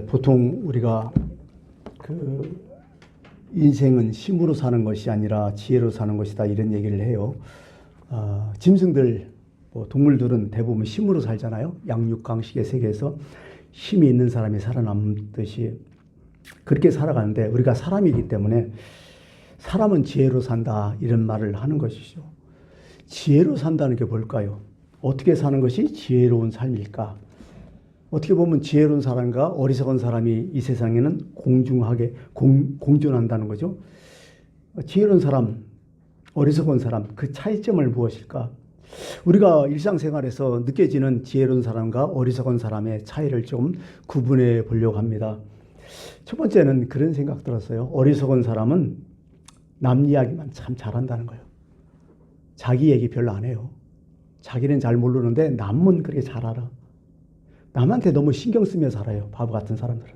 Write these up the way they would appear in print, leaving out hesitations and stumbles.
보통 우리가 그 인생은 힘으로 사는 것이 아니라 지혜로 사는 것이다 이런 얘기를 해요. 짐승들, 동물들은 대부분 힘으로 살잖아요. 양육강식의 세계에서 힘이 있는 사람이 살아남듯이 그렇게 살아가는데, 우리가 사람이기 때문에 사람은 지혜로 산다 이런 말을 하는 것이죠. 지혜로 산다는 게 뭘까요? 어떻게 사는 것이 지혜로운 삶일까? 어떻게 보면 지혜로운 사람과 어리석은 사람이 이 세상에는 공중하게 공존한다는 거죠. 지혜로운 사람, 어리석은 사람, 그 차이점을 무엇일까? 우리가 일상생활에서 느껴지는 지혜로운 사람과 어리석은 사람의 차이를 좀 구분해 보려고 합니다. 첫 번째는 그런 생각 들었어요. 어리석은 사람은 남 이야기만 참 잘한다는 거예요. 자기 얘기 별로 안 해요. 자기는 잘 모르는데 남은 그렇게 잘 알아. 남한테 너무 신경 쓰며 살아요. 바보 같은 사람들은.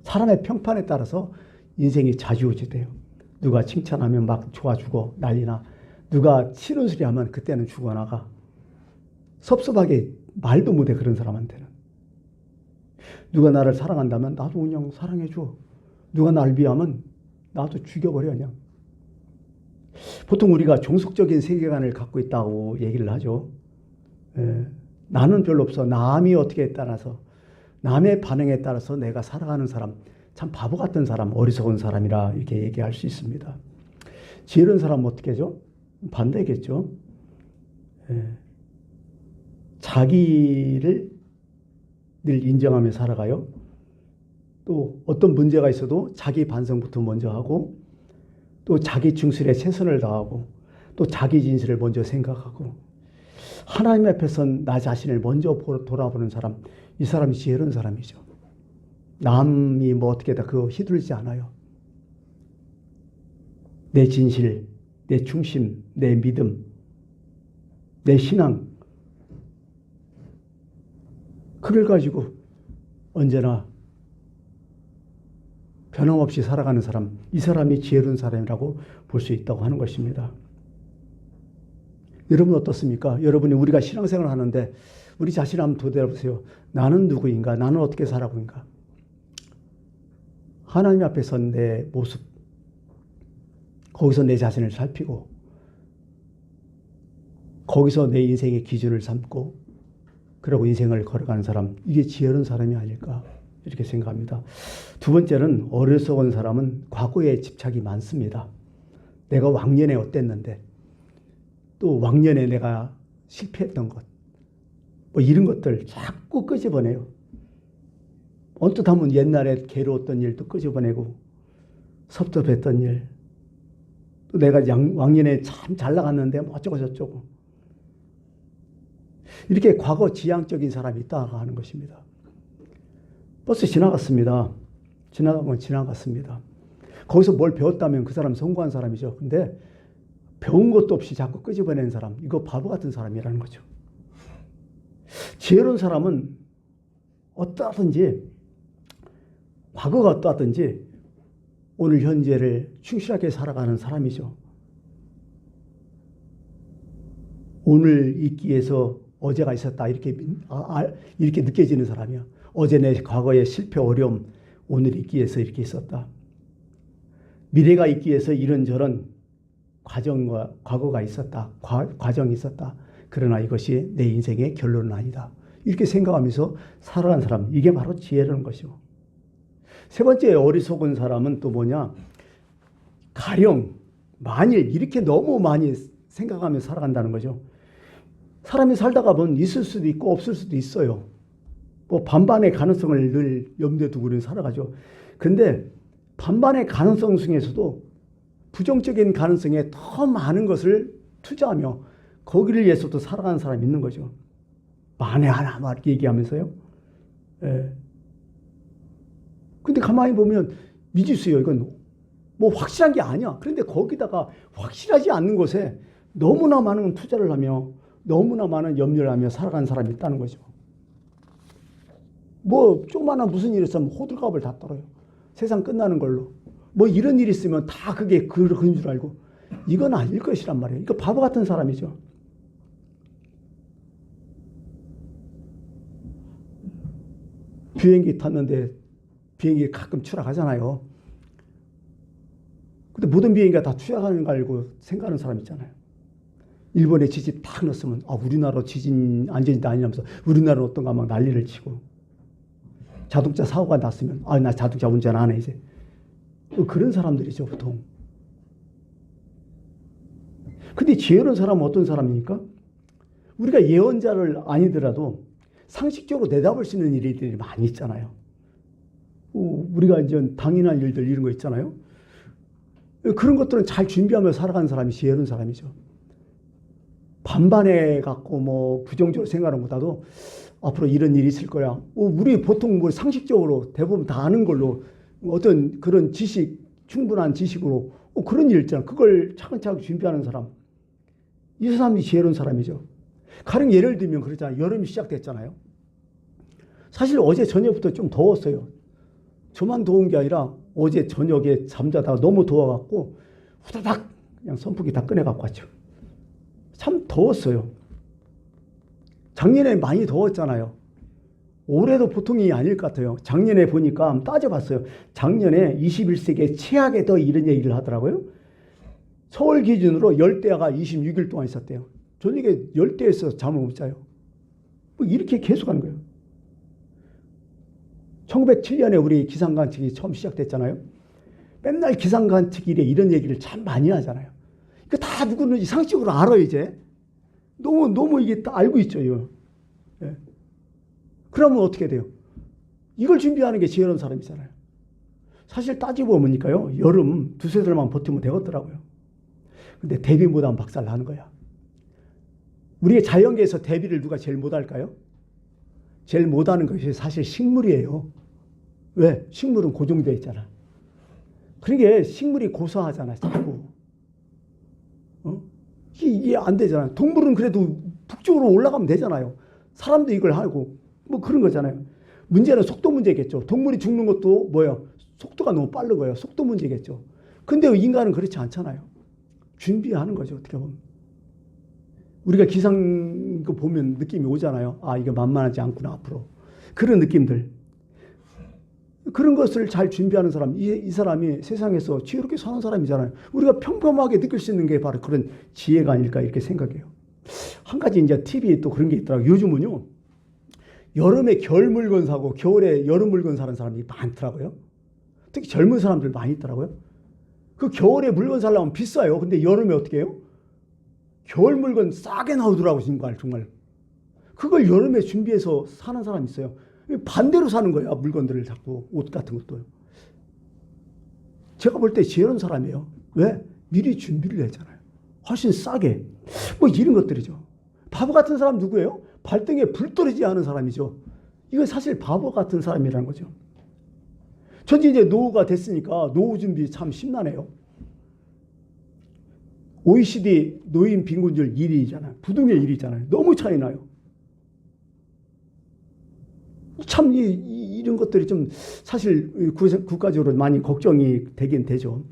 사람의 평판에 따라서 인생이 좌지우지돼요. 누가 칭찬하면 막 좋아주고 난리나, 누가 싫은 소리 하면 그때는 죽어나가. 섭섭하게 말도 못해, 그런 사람한테는. 누가 나를 사랑한다면 나도 그냥 사랑해줘. 누가 날 비하면 나도 죽여버려 그냥. 보통 우리가 종속적인 세계관을 갖고 있다고 얘기를 하죠. 나는 별로 없어. 남이 어떻게 따라서, 남의 반응에 따라서 내가 살아가는 사람, 참 바보 같은 사람, 어리석은 사람이라 이렇게 얘기할 수 있습니다. 지혜로운 사람은 어떻게 하죠? 반대겠죠. 자기를 늘 인정하며 살아가요. 또 어떤 문제가 있어도 자기 반성부터 먼저 하고, 또 자기 중술에 최선을 다하고, 또 자기 진실을 먼저 생각하고, 하나님 앞에선 나 자신을 먼저 돌아보는 사람, 이 사람이 지혜로운 사람이죠. 남이 뭐 어떻게 다 그거 휘둘리지 않아요. 내 진실, 내 중심, 내 믿음, 내 신앙, 그걸 가지고 언제나 변함없이 살아가는 사람, 이 사람이 지혜로운 사람이라고 볼 수 있다고 하는 것입니다. 여러분 어떻습니까? 여러분이 우리가 신앙생활을 하는데 우리 자신을 한번 되돌아보세요. 나는 누구인가? 나는 어떻게 살아가는가? 하나님 앞에 선 내 모습, 거기서 내 자신을 살피고, 거기서 내 인생의 기준을 삼고, 그러고 인생을 걸어가는 사람, 이게 지혜로운 사람이 아닐까 이렇게 생각합니다. 두 번째는, 어리석은 사람은 과거에 집착이 많습니다. 내가 왕년에 어땠는데, 또 왕년에 내가 실패했던 것, 뭐 이런 것들 자꾸 끄집어내요. 언뜻 하면 옛날에 괴로웠던 일도 끄집어내고, 섭섭했던 일, 또 내가 왕년에 참 잘 나갔는데 뭐 어쩌고 저쩌고, 이렇게 과거 지향적인 사람이 있다고 하는 것입니다. 버스 지나갔습니다. 지나간 건 지나갔습니다. 거기서 뭘 배웠다면 그 사람 성공한 사람이죠. 근데 배운 것도 없이 자꾸 끄집어내는 사람, 이거 바보 같은 사람이라는 거죠. 지혜로운 사람은 어떠하든지, 과거가 어떠하든지 오늘 현재를 충실하게 살아가는 사람이죠. 오늘 있기에서 어제가 있었다 이렇게 느껴지는 사람이야. 어제 내 과거의 실패, 어려움, 오늘 있기에서 이렇게 있었다. 미래가 있기에서 이런저런 과정과 과거가 있었다. 과정이 있었다. 그러나 이것이 내 인생의 결론은 아니다. 이렇게 생각하면서 살아가는 사람, 이게 바로 지혜로운 것이고. 세 번째, 어리석은 사람은 또 뭐냐? 가령, 만일, 이렇게 너무 많이 생각하며 살아간다는 거죠. 사람이 살다가 보면 있을 수도 있고 없을 수도 있어요. 뭐 반반의 가능성을 늘 염두에 두고 우리는 살아가죠. 근데 반반의 가능성 중에서도 부정적인 가능성에 더 많은 것을 투자하며 거기를 위해서도 살아가는 사람이 있는 거죠. 만에 하나 막 이렇게 얘기하면서요. 근데 가만히 보면 미지수예요. 이건 뭐 확실한 게 아니야. 그런데 거기다가 확실하지 않는 것에 너무나 많은 투자를 하며 너무나 많은 염려를 하며 살아가는 사람이 있다는 거죠. 뭐 조그마한 무슨 일이 있으면 호들갑을 다 떨어요. 세상 끝나는 걸로. 뭐 이런 일이 있으면 다 그게 그런 줄 알고. 이건 아닐 것이란 말이에요. 이거 바보 같은 사람이죠. 비행기 탔는데 비행기 가끔 추락하잖아요. 근데 모든 비행기가 다 추락하는 거 알고 생각하는 사람 있잖아요. 일본에 지진 딱 났으면 우리나라 지진 안전이다 아니냐면서 우리나라 어떤가 막 난리를 치고, 자동차 사고가 났으면 나 자동차 운전 안 해 이제. 그런 사람들이죠 보통. 근데 지혜로운 사람은 어떤 사람입니까? 우리가 예언자를 아니더라도 상식적으로 내다볼 수 있는 일들이 많이 있잖아요. 우리가 이제 당연한 일들 이런 거 있잖아요. 그런 것들은 잘 준비하며 살아가는 사람이 지혜로운 사람이죠. 반반해 갖고 뭐 부정적으로 생각하는 것보다도 앞으로 이런 일이 있을 거야. 우리 보통 뭐 상식적으로 대부분 다 아는 걸로 어떤 그런 지식, 충분한 지식으로 그런 일 있잖아. 그걸 차근차근 준비하는 사람. 이 사람이 지혜로운 사람이죠. 가령 예를 들면 그러잖아요. 여름이 시작됐잖아요. 사실 어제 저녁부터 좀 더웠어요. 저만 더운 게 아니라 어제 저녁에 잠자다가 너무 더워갖고 후다닥 그냥 선풍기 다 꺼내갖고 왔죠. 참 더웠어요. 작년에 많이 더웠잖아요. 올해도 보통이 아닐 것 같아요. 작년에 보니까 따져봤어요. 작년에 21세기의 최악의 더위 이런 얘기를 하더라고요. 서울 기준으로 열대야가 26일 동안 있었대요. 저녁에 열대에서 잠을 못 자요. 뭐 이렇게 계속하는 거예요. 1907년에 우리 기상관측이 처음 시작됐잖아요. 맨날 기상관측일에 이런 얘기를 참 많이 하잖아요. 그 다 누구는지 상식적으로 알아요 이제. 너무 이게 다 알고 있죠. 이거. 예. 그러면 어떻게 돼요? 이걸 준비하는 게 지혜로운 사람이잖아요. 사실 따지고 보니까요. 여름 두세 달만 버티면 되겠더라고요. 근데 대비 못하면 박살 나는 거야. 우리의 자연계에서 대비를 누가 제일 못할까요? 제일 못하는 것이 사실 식물이에요. 왜? 식물은 고정되어 있잖아. 그러니까 식물이 고사하잖아. 자꾸. 이게 안 되잖아요. 동물은 그래도 북쪽으로 올라가면 되잖아요. 사람도 이걸 하고 뭐 그런 거잖아요. 문제는 속도 문제겠죠. 동물이 죽는 것도 뭐예요? 속도가 너무 빠른 거예요. 속도 문제겠죠. 근데 인간은 그렇지 않잖아요. 준비하는 거죠. 어떻게 보면. 우리가 기상 보면 느낌이 오잖아요. 이게 만만하지 않구나 앞으로. 그런 느낌들. 그런 것을 잘 준비하는 사람, 이 사람이 세상에서 지혜롭게 사는 사람이잖아요. 우리가 평범하게 느낄 수 있는 게 바로 그런 지혜가 아닐까 이렇게 생각해요. 한 가지 이제 팁이 또 그런 게 있더라고요. 요즘은요. 여름에 겨울 물건 사고 겨울에 여름 물건 사는 사람이 많더라고요. 특히 젊은 사람들 많이 있더라고요. 그 겨울에 물건 사려면 비싸요. 근데 여름에 어떻게 해요? 겨울 물건 싸게 나오더라고요. 정말. 그걸 여름에 준비해서 사는 사람이 있어요. 반대로 사는 거야. 물건들을 자꾸 옷 같은 것도. 제가 볼 때 지혜로운 사람이에요. 왜? 미리 준비를 했잖아요. 훨씬 싸게. 뭐 이런 것들이죠. 바보 같은 사람 누구예요? 발등에 불 떨어지지 않은 사람이죠. 이건 사실 바보 같은 사람이라는 거죠. 전 이제 노후가 됐으니까 노후 준비 참 심란해요. OECD 노인 빈곤율 1위잖아요. 부동의 1위잖아요. 너무 차이 나요. 참 이런 것들이 좀 사실 국가적으로 많이 걱정이 되긴 되죠.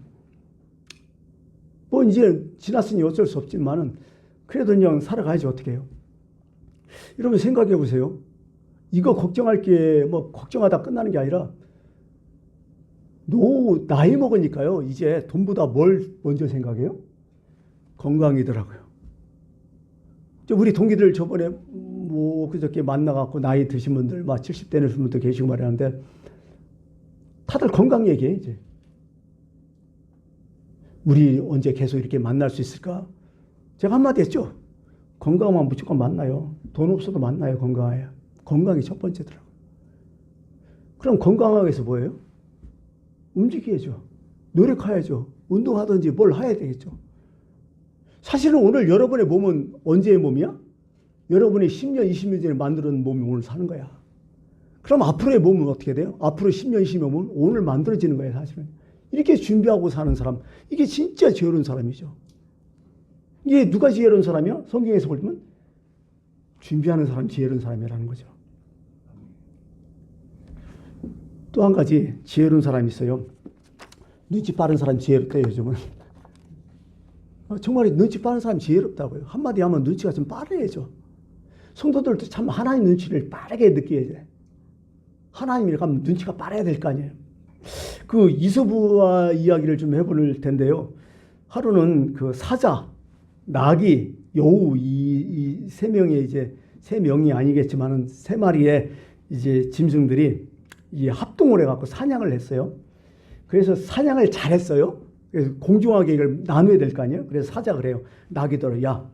뭐 이제 지났으니 어쩔 수 없지만은 그래도 그냥 살아가야지 어떻게 해요. 여러분 생각해 보세요. 이거 걱정할 게 뭐 걱정하다 끝나는 게 아니라 나이 먹으니까요. 이제 돈보다 뭘 먼저 생각해요? 건강이더라고요. 우리 동기들 저번에 뭐 그저께 만나갖고 나이 드신 분들 막 70대 되는 분들도 계시고 말하는데 다들 건강 얘기해 이제. 우리 언제 계속 이렇게 만날 수 있을까? 제가 한마디 했죠. 건강만 무조건 만나요. 돈 없어도 만나요. 건강해야. 건강이 첫 번째더라고요. 그럼 건강하기 위해서 뭐예요? 움직여야죠. 노력해야죠. 운동하든지 뭘 해야 되겠죠. 사실은 오늘 여러분의 몸은 언제의 몸이야? 여러분이 10년, 20년 전에 만들어놓은 몸이 오늘 사는 거야. 그럼 앞으로의 몸은 어떻게 돼요? 앞으로 10년, 20년 몸은 오늘 만들어지는 거예요, 사실은. 이렇게 준비하고 사는 사람, 이게 진짜 지혜로운 사람이죠. 이게 누가 지혜로운 사람이야? 성경에서 보면 준비하는 사람, 지혜로운 사람이라는 거죠. 또 한 가지 지혜로운 사람이 있어요. 눈치 빠른 사람 지혜롭대요, 요즘은. 정말 눈치 빠른 사람 지혜롭다고요. 한마디 하면 눈치가 좀 빠르죠. 성도들도 참 하나님 눈치를 빠르게 느껴야 돼. 하나님이 가면 눈치가 빠르야 될 거 아니에요. 그 이소부와 이야기를 좀 해볼 텐데요. 하루는 그 사자, 나귀, 여우 이 세 명의 이제 세 명이 아니겠지만은 세 마리의 이제 짐승들이 이 합동을 해갖고 사냥을 했어요. 그래서 사냥을 잘했어요. 그래서 공정하게 이걸 나눠야 될 거 아니에요. 그래서 사자가 그래요. 나귀들을 야,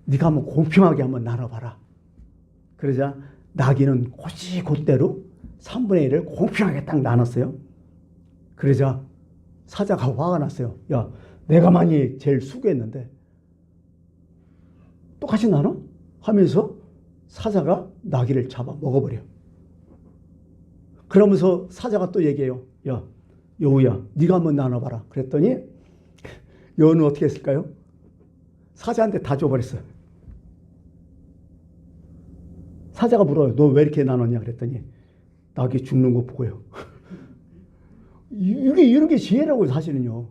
네가 한번 공평하게 한번 나눠봐라. 그러자 나귀는 곧대로 3분의 1을 공평하게 딱 나눴어요. 그러자 사자가 화가 났어요. 야, 내가 많이 제일 수고했는데 똑같이 나눠? 하면서 사자가 나귀를 잡아 먹어버려. 그러면서 사자가 또 얘기해요. 야, 여우야, 네가 한번 나눠봐라. 그랬더니 여우는 어떻게 했을까요? 사자한테 다 줘버렸어요. 사자가 물어요. 너 왜 이렇게 나눴냐? 그랬더니 나귀 죽는 거 보고요. 이런 게 지혜라고 사실은요.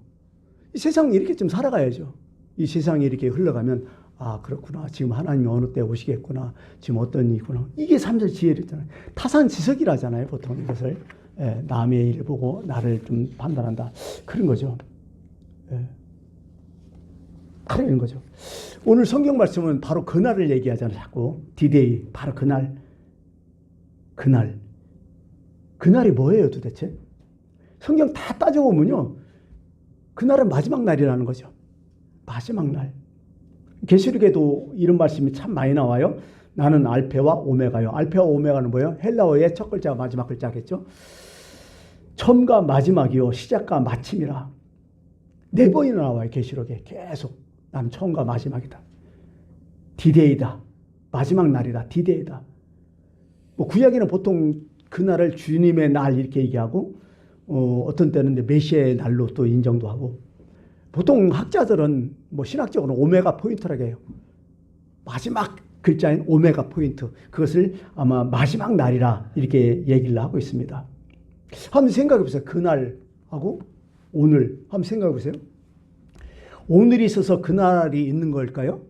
이 세상에 이렇게 좀 살아가야죠. 이 세상이 이렇게 흘러가면 아 그렇구나. 지금 하나님이 어느 때 오시겠구나. 지금 어떤 일이구나. 이게 삶의 지혜잖아요. 타산지석이라잖아요. 보통 이것을. 예, 남의 일을 보고 나를 좀 판단한다. 그런 거죠. 예. 바로 이런 거죠. 오늘 성경 말씀은 바로 그날을 얘기하잖아요. 자꾸 디데이. 바로 그날. 그날이 뭐예요 도대체? 성경 다 따져보면요. 그날은 마지막 날이라는 거죠. 마지막 날. 계시록에도 이런 말씀이 참 많이 나와요. 나는 알페와 오메가요. 알페와 오메가는 뭐예요? 헬라어의 첫 글자와 마지막 글자겠죠. 처음과 마지막이요. 시작과 마침이라. 4번이나 나와요. 계시록에 계속. 나는 처음과 마지막이다. 디데이다. 마지막 날이다. 디데이다. 뭐 구약에는 보통 그날을 주님의 날 이렇게 얘기하고 어떤 때는 메시아의 날로 또 인정도 하고 보통 학자들은 뭐 신학적으로 오메가 포인트라고 해요. 마지막 글자인 오메가 포인트. 그것을 아마 마지막 날이라 이렇게 얘기를 하고 있습니다. 한번 생각해 보세요. 그날하고 오늘 한번 생각해 보세요. 오늘이 있어서 그날이 있는 걸까요?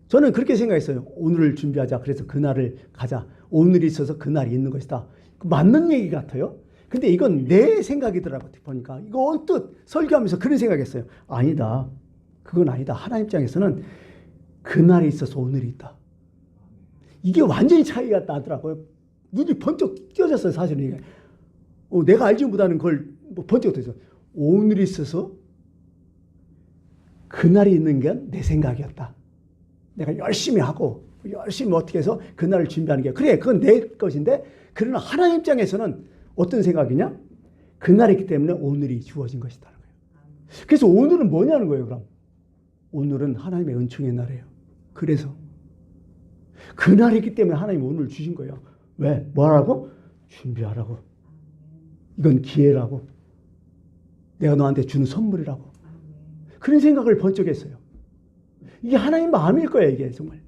저는 그렇게 생각했어요. 오늘을 준비하자. 그래서 그날을 가자. 오늘이 있어서 그날이 있는 것이다. 맞는 얘기 같아요. 근데 이건 내 생각이더라고요. 보니까 이거 언뜻 설교하면서 그런 생각했어요. 아니다. 그건 아니다. 하나님 입장에서는 그날이 있어서 오늘이 있다. 이게 완전히 차이가 나더라고요. 눈이 번쩍 띄어졌어요. 사실은 이게. 내가 알지 못하는 걸 뭐 번쩍 떠서 오늘이 있어서 그날이 있는 게 내 생각이었다. 내가 열심히 하고 열심히 어떻게 해서 그날을 준비하는 게 그래 그건 내 것인데 그러나 하나님 입장에서는 어떤 생각이냐? 그날이기 때문에 오늘이 주어진 것이다. 그래서 오늘은 뭐냐는 거예요. 그럼 오늘은 하나님의 은총의 날이에요. 그래서 그날이기 때문에 하나님이 오늘을 주신 거예요. 왜? 뭐라고? 준비하라고. 이건 기회라고. 내가 너한테 주는 선물이라고. 그런 생각을 번쩍 했어요. 이게 하나님 마음일 거예요. 이게 정말.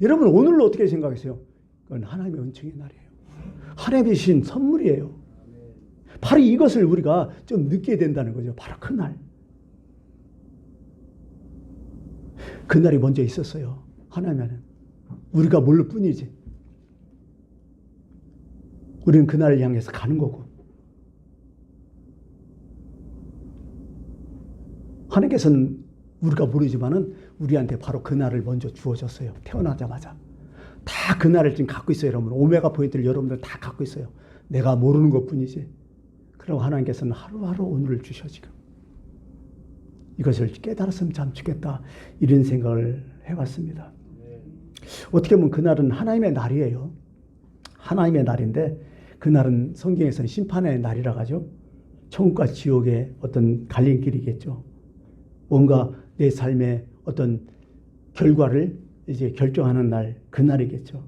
여러분 오늘로 어떻게 생각하세요? 그건 하나님의 은총의 날이에요. 하나님이 주신 선물이에요. 바로 이것을 우리가 좀 느끼게 된다는 거죠. 바로 그날. 그날이 먼저 있었어요. 하나님은. 우리가 모를 뿐이지. 우리는 그날을 향해서 가는 거고. 하나님께서는 우리가 모르지만은 우리한테 바로 그날을 먼저 주어졌어요. 태어나자마자. 다 그날을 지금 갖고 있어요. 여러분. 오메가 포인트를 여러분들 다 갖고 있어요. 내가 모르는 것뿐이지. 그리고 하나님께서는 하루하루 오늘을 주셔 지금. 이것을 깨달았으면 참 좋겠다. 이런 생각을 해봤습니다. 어떻게 보면 그날은 하나님의 날이에요. 하나님의 날인데 그날은 성경에서는 심판의 날이라고 하죠. 천국과 지옥의 어떤 갈림길이겠죠. 뭔가 내 삶의 어떤 결과를 이제 결정하는 날, 그날이겠죠.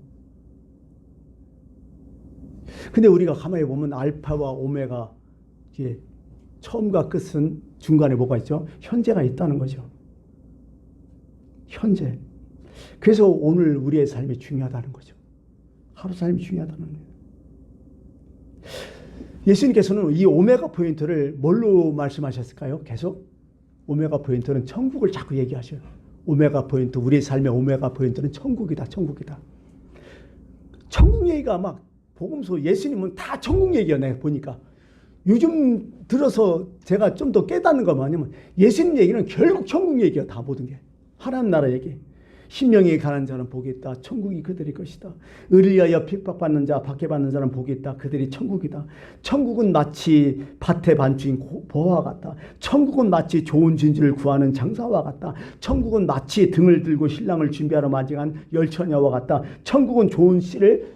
근데 우리가 가만히 보면 알파와 오메가, 이제 처음과 끝은 중간에 뭐가 있죠? 현재가 있다는 거죠. 현재. 그래서 오늘 우리의 삶이 중요하다는 거죠. 하루 삶이 중요하다는 거예요. 예수님께서는 이 오메가 포인트를 뭘로 말씀하셨을까요? 계속 오메가 포인트는 천국을 자꾸 얘기하셔요. 오메가 포인트, 우리의 삶의 오메가 포인트는 천국이다, 천국이다. 천국 얘기가 막 복음서 예수님은 다 천국 얘기야. 내가 보니까 요즘 들어서 제가 좀 더 깨닫는 거 뭐냐면 예수님 얘기는 결국 천국 얘기야. 다 모든 게 하나님 나라 얘기. 신명에 가는 자는 복이 있다. 천국이 그들의 것이다. 의를 위하여 핍박받는 자, 박해받는 자는 복이 있다. 그들이 천국이다. 천국은 마치 밭의 반주인 보화와 같다. 천국은 마치 좋은 진주를 구하는 장사와 같다. 천국은 마치 등을 들고 신랑을 준비하러 맞이한 열처녀와 같다. 천국은 좋은 씨를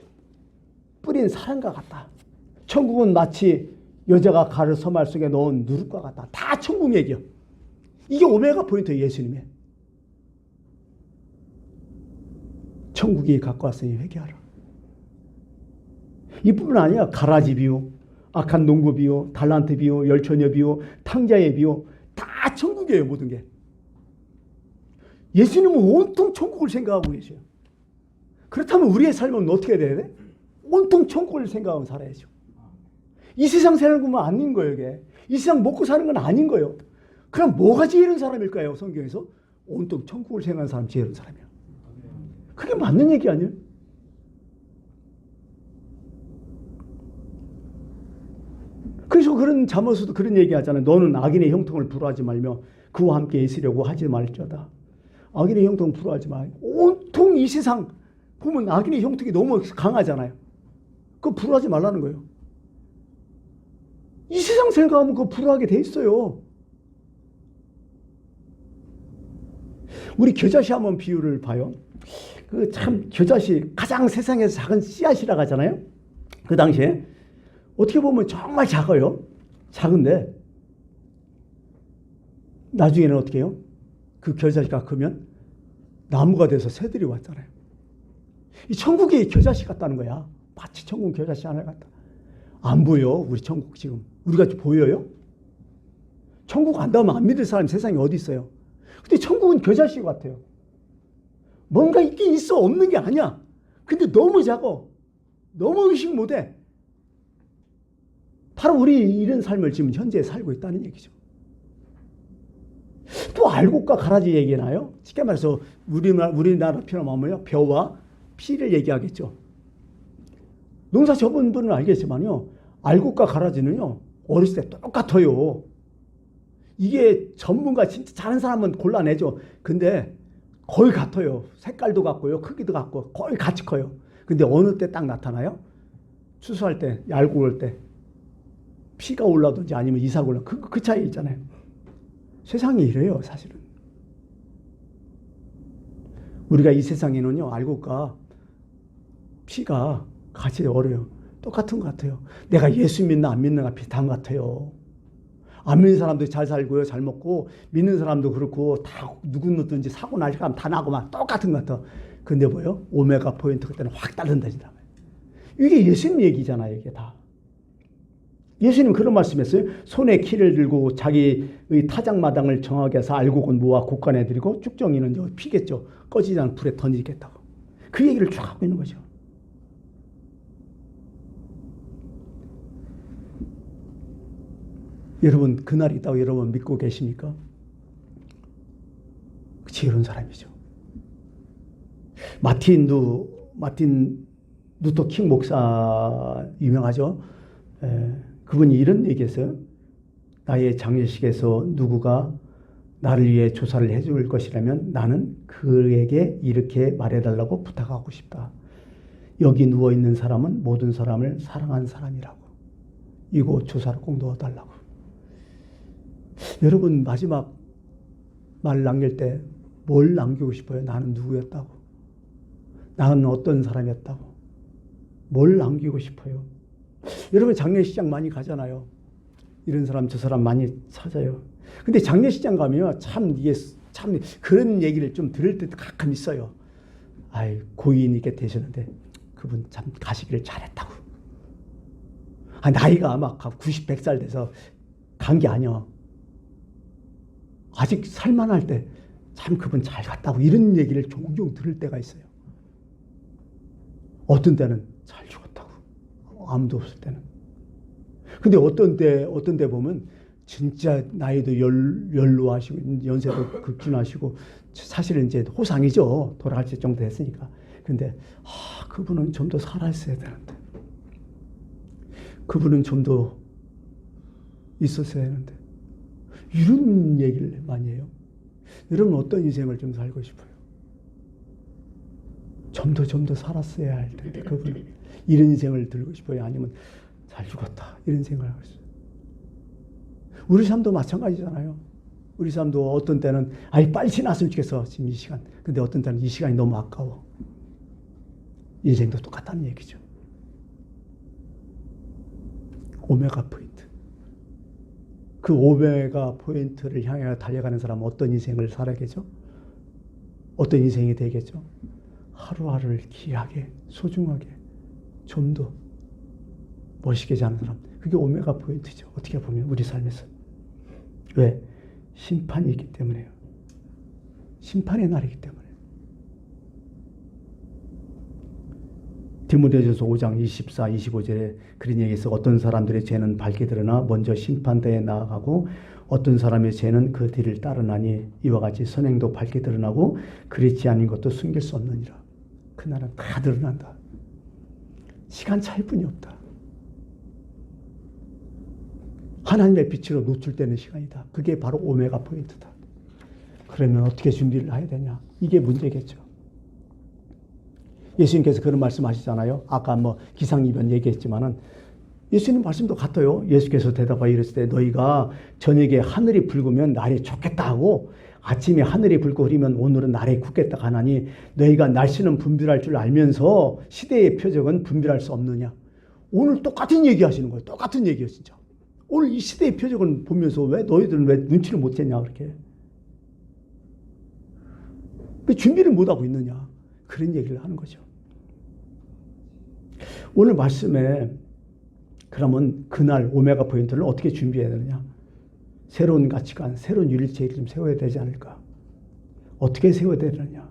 뿌린 사람과 같다. 천국은 마치 여자가 가를 서말 속에 넣은 누룩과 같다. 다 천국 얘기야. 이게 오메가 포인트예요. 예수님의. 천국이 갖고 왔으니 회개하라. 이뿐만 아니야. 가라지 비유, 악한 농부 비유, 달란트 비유, 열처녀 비유, 탕자의 비유 다 천국이에요. 모든 게. 예수님은 온통 천국을 생각하고 계셔요. 그렇다면 우리의 삶은 어떻게 돼야 돼? 온통 천국을 생각하고 살아야죠. 이 세상 사는 것만 아닌 거예요. 이게. 이 세상 먹고 사는 건 아닌 거예요. 그럼 뭐가 지혜로운 사람일까요? 성경에서 온통 천국을 생각하는 사람 지혜로운 사람이야. 그게 맞는 얘기 아니에요? 그래서 그런 잠언에서도 그런 얘기 하잖아요. 너는 악인의 형통을 부러워하지 말며 그와 함께 있으려고 하지 말지어다. 악인의 형통을 부러워하지 마. 온통 이 세상 보면 악인의 형통이 너무 강하잖아요. 그거 부러워하지 말라는 거예요. 이 세상 생각하면 그거 부러워하게 돼 있어요. 우리 겨자씨 한번 비유를 봐요. 그 참 겨자씨 가장 세상에서 작은 씨앗이라고 하잖아요. 그 당시에 어떻게 보면 정말 작아요. 작은데 나중에는 어떻게 해요? 그 겨자씨가 크면 나무가 돼서 새들이 왔잖아요. 이 천국이 겨자씨 같다는 거야. 마치 천국 겨자씨 하나 같다. 안 보여. 우리 천국 지금 우리가 보여요? 천국 안다면 안 믿을 사람이 세상에 어디 있어요? 근데 천국은 겨자씨 같아요. 뭔가 있긴 있어. 없는 게 아니야. 근데 너무 작아. 너무 의식 못해. 바로 우리 이런 삶을 지금 현재 살고 있다는 얘기죠. 또 알곡과 가라지 얘기나요? 쉽게 말해서 우리나라 표현하면 뭐예요? 벼와 피를 얘기하겠죠. 농사 접은 분은 알겠지만요. 알곡과 가라지는요. 어렸을 때 똑같아요. 이게 전문가 진짜 잘하는 사람은 골라내죠. 근데 거의 같아요. 색깔도 같고요. 크기도 같고 거의 같이 커요. 근데 어느 때 딱 나타나요? 추수할 때, 얇고 올 때 피가 올라든지 아니면 이사가 올라 그 차이 있잖아요. 세상이 이래요. 사실은. 우리가 이 세상에는요. 알곡과 피가 같이 어려요. 똑같은 것 같아요. 내가 예수 믿나 안 믿는가 비슷한 것 같아요. 안 믿는 사람도 잘 살고요. 잘 먹고 믿는 사람도 그렇고 다 누구든지 사고 날 사람 다 나고 막 똑같은 것 같아. 근데 뭐요? 오메가 포인트 그때는 확 다른다진다. 이게 예수님 얘기잖아요. 이게 다. 예수님 그런 말씀했어요. 손에 키를 들고 자기의 타작마당을 정하게 해서 알곡은 모아 곡간에 들이고 쭉정이는 피겠죠. 꺼지지 않은 불에 던지겠다고. 그 얘기를 쭉 하고 있는 거죠. 여러분 그날이 있다고 여러분 믿고 계십니까? 지혜로운 사람이죠. 마틴 루터 킹 목사 유명하죠. 그분이 이런 얘기했어요. 나의 장례식에서 누구가 나를 위해 조사를 해줄 것이라면 나는 그에게 이렇게 말해달라고 부탁하고 싶다. 여기 누워있는 사람은 모든 사람을 사랑한 사람이라고. 이곳 조사를 꼭 넣어달라고. 여러분 마지막 말 남길 때 뭘 남기고 싶어요? 나는 누구였다고? 나는 어떤 사람이었다고? 뭘 남기고 싶어요? 여러분 장례식장 많이 가잖아요. 이런 사람 저 사람 많이 찾아요. 근데 장례식장 가면 참 이게 참 그런 얘기를 좀 들을 때도 가끔 있어요. 아이 고인이 계셨는데 그분 참 가시기를 잘했다고. 나이가 아마 90, 100살 돼서 간 게 아니야. 아직 살만할 때 참 그분 잘 갔다고 이런 얘기를 종종 들을 때가 있어요. 어떤 때는 잘 죽었다고. 아무도 없을 때는. 근데 어떤 때 보면 진짜 나이도 연로하시고 연세도 급진하시고 사실은 이제 호상이죠. 돌아갈 정도 됐으니까. 근데 그분은 좀 더 살아있어야 되는데. 그분은 좀 더 있었어야 하는데. 이런 얘기를 많이 해요. 여러분 어떤 인생을 좀 살고 싶어요? 좀 더 살았어야 할 텐데 그분은 이런 인생을 들고 싶어요? 아니면 잘 죽었다 이런 생각을 하고 있어요. 우리 삶도 마찬가지잖아요. 우리 삶도 어떤 때는 아이 빨리 지났으면 좋겠어 지금 이 시간. 근데 어떤 때는 이 시간이 너무 아까워. 인생도 똑같다는 얘기죠. 오메가 포인트. 그 오메가 포인트를 향해 달려가는 사람은 어떤 인생을 살아야겠죠? 어떤 인생이 되겠죠? 하루하루를 귀하게, 소중하게, 좀 더 멋있게 사는 사람. 그게 오메가 포인트죠. 어떻게 보면 우리 삶에서. 왜? 심판이 있기 때문에요. 심판의 날이기 때문에. 디모데전서 5장 24, 25절에 그런 얘기에서 어떤 사람들의 죄는 밝게 드러나 먼저 심판대에 나아가고 어떤 사람의 죄는 그 뒤를 따르나니 이와 같이 선행도 밝게 드러나고 그렇지 않은 것도 숨길 수 없느니라. 그날은 다 드러난다. 시간 차일 뿐이 없다. 하나님의 빛으로 노출되는 시간이다. 그게 바로 오메가 포인트다. 그러면 어떻게 준비를 해야 되냐? 이게 문제겠죠. 예수님께서 그런 말씀 하시잖아요. 아까 기상이변 얘기했지만은 예수님 말씀도 같아요. 예수께서 대답하여 이랬을 때 너희가 저녁에 하늘이 붉으면 날이 좋겠다 하고 아침에 하늘이 붉고 흐리면 오늘은 날이 굳겠다 하나니 너희가 날씨는 분별할 줄 알면서 시대의 표적은 분별할 수 없느냐. 오늘 똑같은 얘기 하시는 거예요. 똑같은 얘기예요 진짜. 오늘 이 시대의 표적을 보면서 왜 너희들은 왜 눈치를 못 챘냐 그렇게. 왜 준비를 못하고 있느냐. 그런 얘기를 하는 거죠. 오늘 말씀에 그러면 그날 오메가 포인트를 어떻게 준비해야 되느냐. 새로운 가치관, 새로운 윤리체를 좀 세워야 되지 않을까. 어떻게 세워야 되느냐.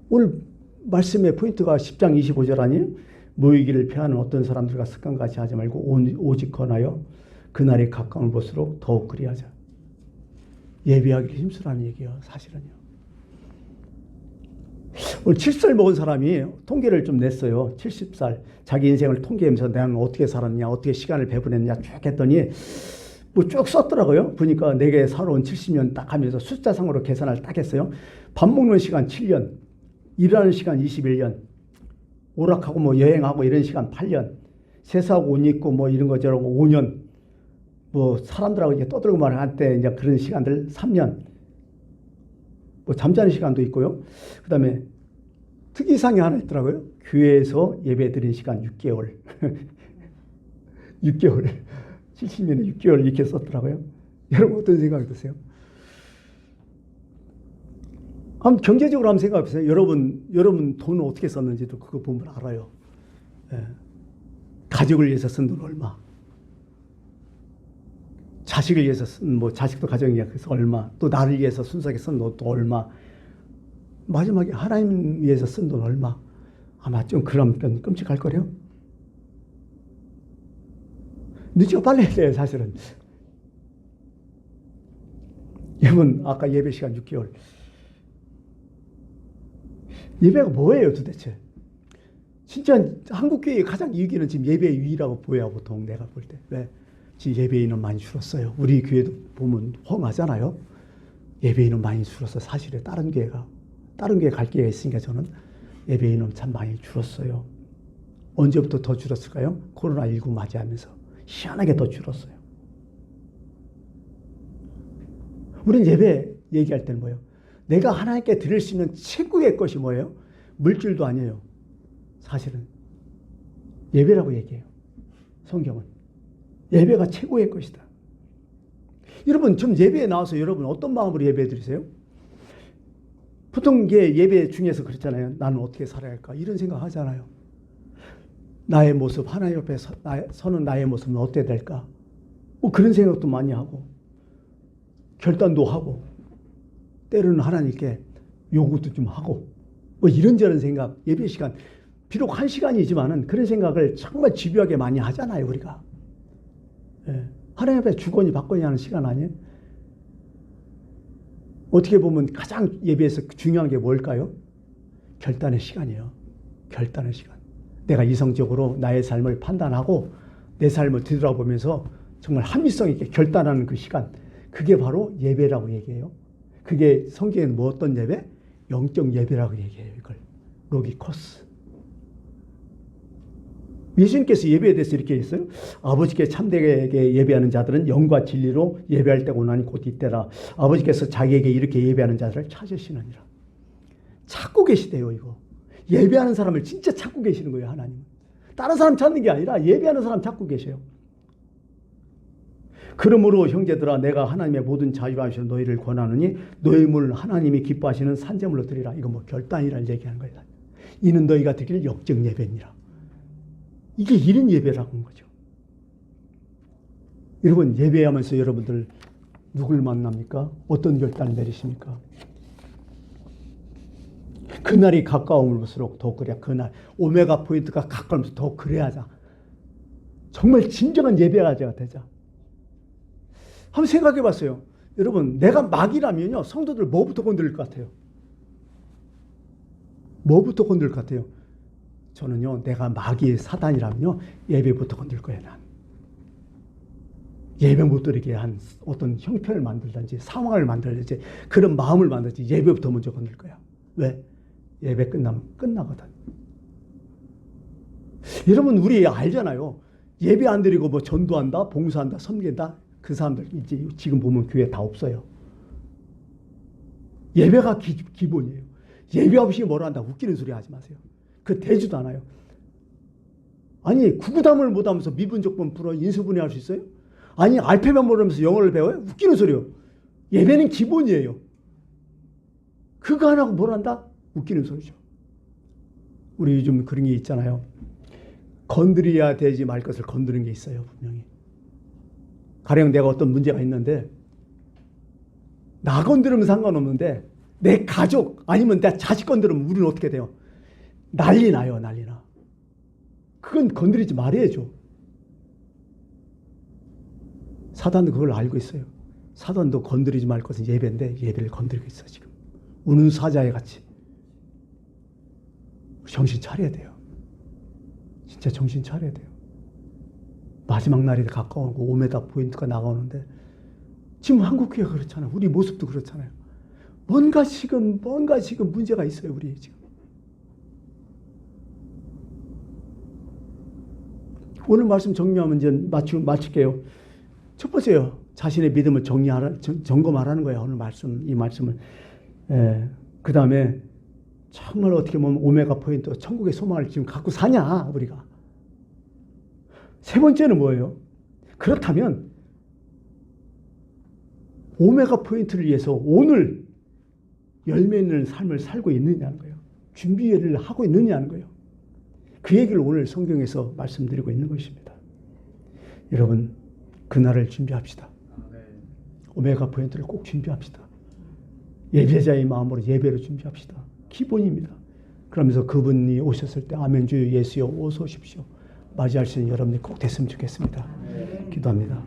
오늘 말씀의 포인트가 10장 25절 아니에요? 모이기를 피하는 어떤 사람들과 습관같이 하지 말고 오직 권하여 그날이 가까운 볼수록 더욱 그리하자. 예비하기를 힘쓰라는 얘기예요. 사실은요. 오늘 70살 먹은 사람이 통계를 좀 냈어요. 70살. 자기 인생을 통계하면서 나는 어떻게 살았냐, 어떻게 시간을 배분했냐 쭉 했더니 쭉 썼더라고요. 보니까 내게 살아온 70년 딱 하면서 숫자상으로 계산을 딱 했어요. 밥 먹는 시간 7년, 일하는 시간 21년, 오락하고 여행하고 이런 시간 8년, 세수하고 옷 입고 이런 거 저런 거 5년, 사람들하고 이제 떠들고 말할 때 이제 그런 시간들 3년, 잠자는 시간도 있고요. 그 다음에 특이사항이 하나 있더라고요. 교회에서 예배 드린 시간 6개월. 6개월. 70년에 6개월 이렇게 썼더라고요. 여러분 어떤 생각이 드세요? 한번 경제적으로 한번 생각해 보세요. 여러분 돈을 어떻게 썼는지도 그거 보면 알아요. 예. 가족을 위해서 쓴 돈 얼마? 자식을 위해서 쓴 자식도 가정이 위해서 얼마? 또 나를 위해서 순수하게 쓴 돈도 얼마? 마지막에 하나님 위해서 쓴 돈 얼마? 아마 좀 그럼 끔찍할 거래요. 눈치가 빨라야 돼요, 사실은. 여러분, 아까 예배 시간 6개월. 예배가 뭐예요, 도대체? 진짜 한국교회의 가장 이익이는 지금 예배의 위라고 보여요, 보통 내가 볼 때. 왜? 지금 예배인은 많이 줄었어요. 우리 교회도 보면 험하잖아요. 예배인은 많이 줄었어요. 사실에 다른 교회 갈 기회가 있으니까 저는 예배인은 참 많이 줄었어요. 언제부터 더 줄었을까요? 코로나19 맞이하면서. 희한하게 더 줄었어요. 우리는 예배 얘기할 때는 뭐예요? 내가 하나님께 드릴 수 있는 최고의 것이 뭐예요? 물질도 아니에요. 사실은. 예배라고 얘기해요. 성경은. 예배가 최고의 것이다. 여러분, 좀 예배에 나와서 여러분 어떤 마음으로 예배 드리세요? 보통 예배 중에서 그렇잖아요. 나는 어떻게 살아야 할까? 이런 생각 하잖아요. 나의 모습, 하나님 옆에 서는 나의 모습은 어때야 될까? 그런 생각도 많이 하고, 결단도 하고, 때로는 하나님께 요구도 좀 하고, 이런저런 생각, 예배 시간, 비록 1시간이지만은 그런 생각을 정말 집요하게 많이 하잖아요, 우리가. 예. 하나님 앞에 주거니 받거니 하는 시간 아니에요? 어떻게 보면 가장 예배에서 중요한 게 뭘까요? 결단의 시간이에요. 결단의 시간. 내가 이성적으로 나의 삶을 판단하고 내 삶을 뒤돌아보면서 정말 합리성 있게 결단하는 그 시간, 그게 바로 예배라고 얘기해요. 그게 성경에는 뭐 어떤 예배? 영적 예배라고 얘기해요. 이걸 로기코스. 예수님께서 예배에 대해서 이렇게 했어요. 아버지께 참되게 예배하는 자들은 영과 진리로 예배할 때가 오나니 곧 이때라. 아버지께서 자기에게 이렇게 예배하는 자들을 찾으시느니라. 찾고 계시대요. 이거 예배하는 사람을 진짜 찾고 계시는 거예요. 하나님은 다른 사람 찾는 게 아니라 예배하는 사람 찾고 계셔요. 그러므로 형제들아, 내가 하나님의 모든 자유를 하시는 너희를 권하느니 너희 물 하나님이 기뻐하시는 산제물로 드리라. 이거 뭐 결단이라는 얘기하는 거예요. 이는 너희가 드릴 역적 예배니라. 이게 이런 예배라고 하는 거죠. 여러분, 예배하면서 여러분들 누굴 만납니까? 어떤 결단을 내리십니까? 그날이 가까울수록 더 그래야, 그날 오메가 포인트가 가까우면서 더 그래야자. 정말 진정한 예배가 되자. 한번 생각해 봤어요. 여러분, 내가 마귀라면요, 성도들 뭐부터 건드릴 것 같아요? 뭐부터 건드릴 것 같아요? 저는요, 내가 마귀의 사단이라면요, 예배부터 건들 거예요. 난 예배 못 드리게 한 어떤 형편을 만들든지 상황을 만들든지 그런 마음을 만들든지 예배부터 먼저 건들 거야. 왜? 예배 끝나면 끝나거든. 여러분, 우리 알잖아요. 예배 안 드리고 뭐 전도한다, 봉사한다, 섬긴다. 그 사람들 이제 지금 보면 교회 다 없어요. 예배가 기본이에요. 예배 없이 뭐라 한다, 웃기는 소리 하지 마세요. 그 되지도 않아요. 아니, 구구담을 못하면서 미분적분 풀어 인수분해 할 수 있어요? 아니, 알파벳 모르면서 영어를 배워요? 웃기는 소리요. 예배는 기본이에요. 그거 안 하고 뭘 한다? 웃기는 소리죠. 우리 요즘 그런 게 있잖아요. 건드려야 되지 말 것을 건드는 게 있어요. 분명히. 가령 내가 어떤 문제가 있는데 나 건드리면 상관없는데 내 가족 아니면 내 자식 건드리면 우리는 어떻게 돼요? 난리 나요. 난리 나. 그건 건드리지 말아야죠. 사단도 그걸 알고 있어요. 사단도 건드리지 말 것은 예배인데 예배를 건드리고 있어 지금. 우는 사자의 같이. 정신 차려야 돼요. 진짜 정신 차려야 돼요. 마지막 날이 가까우고 5m 포인트가 나가오는데 지금 한국교회가 그렇잖아요. 우리 모습도 그렇잖아요. 뭔가 지금 문제가 있어요. 우리 지금. 오늘 말씀 정리하면 이제 마칠게요. 첫 번째요. 자신의 믿음을 점검하라는 거예요. 오늘 이 말씀을. 그 다음에 정말 어떻게 보면 오메가 포인트, 천국의 소망을 지금 갖고 사냐, 우리가. 세 번째는 뭐예요? 그렇다면 오메가 포인트를 위해서 오늘 열매 있는 삶을 살고 있느냐는 거예요. 준비를 하고 있느냐는 거예요. 그 얘기를 오늘 성경에서 말씀드리고 있는 것입니다. 여러분, 그날을 준비합시다. 오메가 포인트를 꼭 준비합시다. 예배자의 마음으로 예배를 준비합시다. 기본입니다. 그러면서 그분이 오셨을 때 아멘 주 예수여 어서 오십시오. 맞이할 수 있는 여러분이 꼭 됐으면 좋겠습니다. 기도합니다.